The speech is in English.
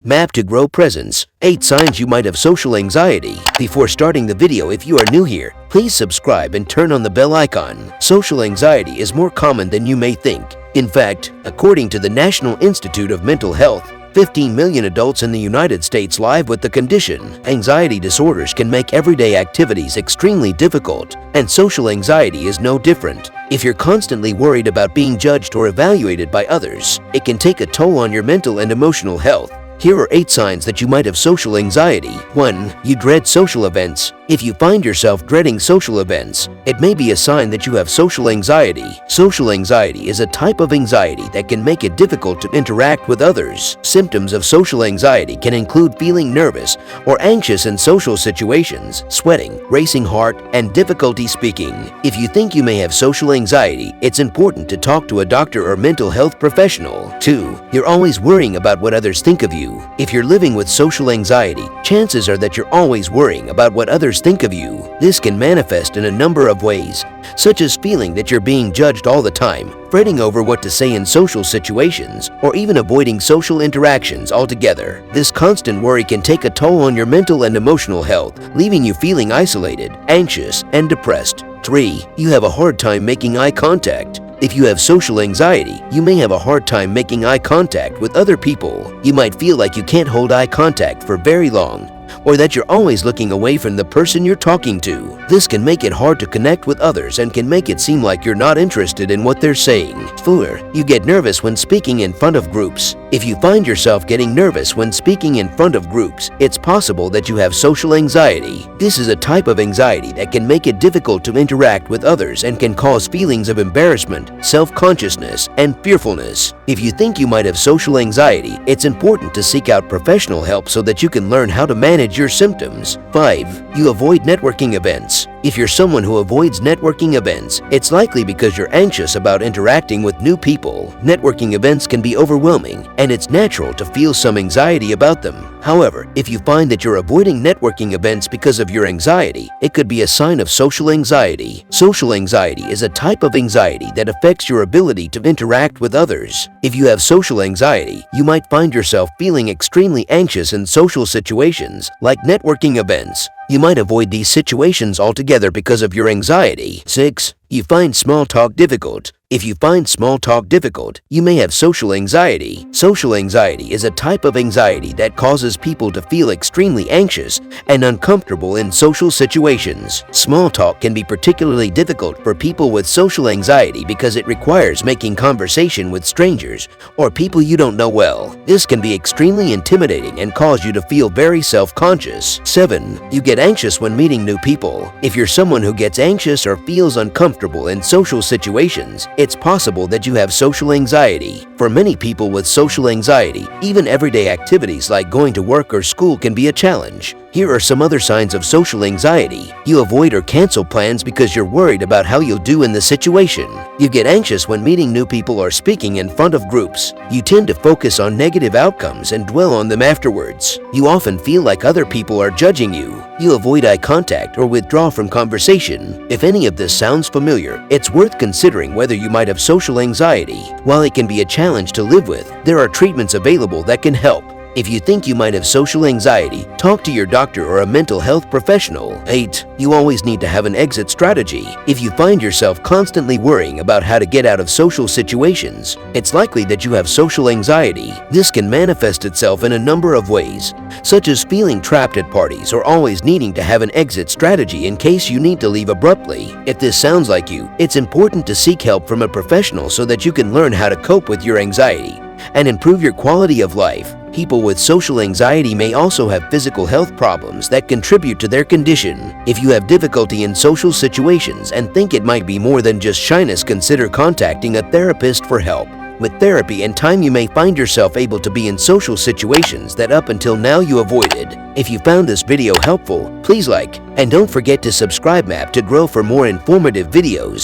Map to grow presence. 8 signs you might have social anxiety. Before starting the video, if you are new here, please subscribe and turn on the bell icon. Social anxiety is more common than you may think. In fact, according to the National Institute of Mental Health, 15 million adults in the United States live with the condition. Anxiety disorders can make everyday activities extremely difficult, and social anxiety is no different. If you're constantly worried about being judged or evaluated by others, it can take a toll on your mental and emotional health. Here are 8 signs that you might have social anxiety. 1. You dread social events. If you find yourself dreading social events, it may be a sign that you have social anxiety. Social anxiety is a type of anxiety that can make it difficult to interact with others. Symptoms of social anxiety can include feeling nervous or anxious in social situations, sweating, racing heart, and difficulty speaking. If you think you may have social anxiety, it's important to talk to a doctor or mental health professional. 2. You're always worrying about what others think of you. If you're living with social anxiety, chances are that you're always worrying about what others think of you. This can manifest in a number of ways, such as feeling that you're being judged all the time, fretting over what to say in social situations, or even avoiding social interactions altogether. This constant worry can take a toll on your mental and emotional health, leaving you feeling isolated, anxious, and depressed. 3. You have a hard time making eye contact. If you have social anxiety, you may have a hard time making eye contact with other people. You might feel like you can't hold eye contact for very long, or that you're always looking away from the person you're talking to. This can make it hard to connect with others and can make it seem like you're not interested in what they're saying. 4. You get nervous when speaking in front of groups. If you find yourself getting nervous when speaking in front of groups, it's possible that you have social anxiety. This is a type of anxiety that can make it difficult to interact with others and can cause feelings of embarrassment, self-consciousness, and fearfulness. If you think you might have social anxiety, it's important to seek out professional help so that you can learn how to manage your symptoms. 5. You avoid networking events. If you're someone who avoids networking events, it's likely because you're anxious about interacting with new people. Networking events can be overwhelming, and it's natural to feel some anxiety about them. However, if you find that you're avoiding networking events because of your anxiety, it could be a sign of social anxiety. Social anxiety is a type of anxiety that affects your ability to interact with others. If you have social anxiety, you might find yourself feeling extremely anxious in social situations, like networking events. You might avoid these situations altogether because of your anxiety. 6. You find small talk difficult. If you find small talk difficult, you may have social anxiety. Social anxiety is a type of anxiety that causes people to feel extremely anxious and uncomfortable in social situations. Small talk can be particularly difficult for people with social anxiety because it requires making conversation with strangers or people you don't know well. This can be extremely intimidating and cause you to feel very self-conscious. 7. You get anxious when meeting new people. If you're someone who gets anxious or feels uncomfortable in social situations, it's possible that you have social anxiety. For many people with social anxiety, even everyday activities like going to work or school can be a challenge. Here are some other signs of social anxiety. You avoid or cancel plans because you're worried about how you'll do in the situation. You get anxious when meeting new people or speaking in front of groups. You tend to focus on negative outcomes and dwell on them afterwards. You often feel like other people are judging you. You avoid eye contact or withdraw from conversation. If any of this sounds familiar, it's worth considering whether you might have social anxiety. While it can be a challenge to live with, there are treatments available that can help. If you think you might have social anxiety, talk to your doctor or a mental health professional. 8. You always need to have an exit strategy. If you find yourself constantly worrying about how to get out of social situations, it's likely that you have social anxiety. This can manifest itself in a number of ways, such as feeling trapped at parties or always needing to have an exit strategy in case you need to leave abruptly. If this sounds like you, it's important to seek help from a professional so that you can learn how to cope with your anxiety and improve your quality of life. People with social anxiety may also have physical health problems that contribute to their condition. If you have difficulty in social situations and think it might be more than just shyness, consider contacting a therapist for help. With therapy and time, you may find yourself able to be in social situations that up until now you avoided. If you found this video helpful, please like, and don't forget to subscribe to grow for more informative videos.